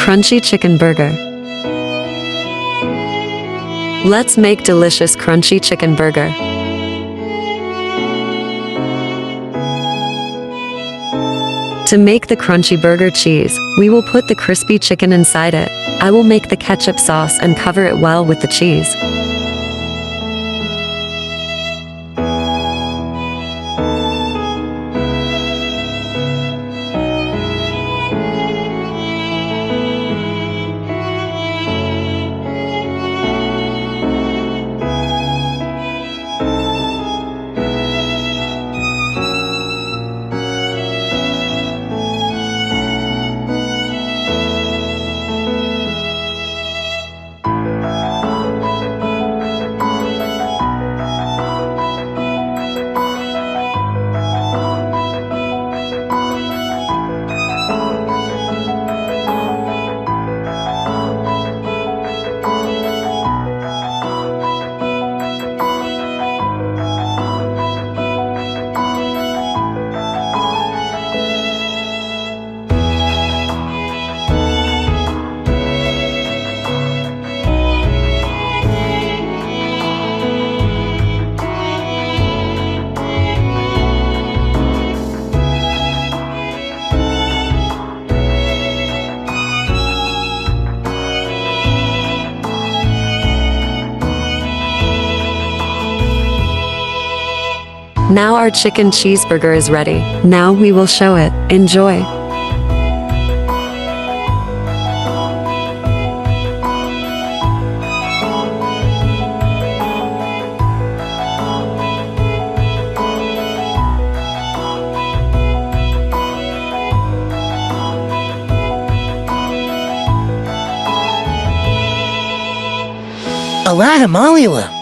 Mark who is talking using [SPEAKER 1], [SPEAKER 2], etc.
[SPEAKER 1] Crunchy chicken burger. Let's make delicious crunchy chicken burger. To make the crunchy burger cheese, we will put the crispy chicken inside it. I will make the ketchup sauce and cover it well with the cheese. Now our chicken cheeseburger is ready. Now we will show it. Enjoy.
[SPEAKER 2] A lot of molecular.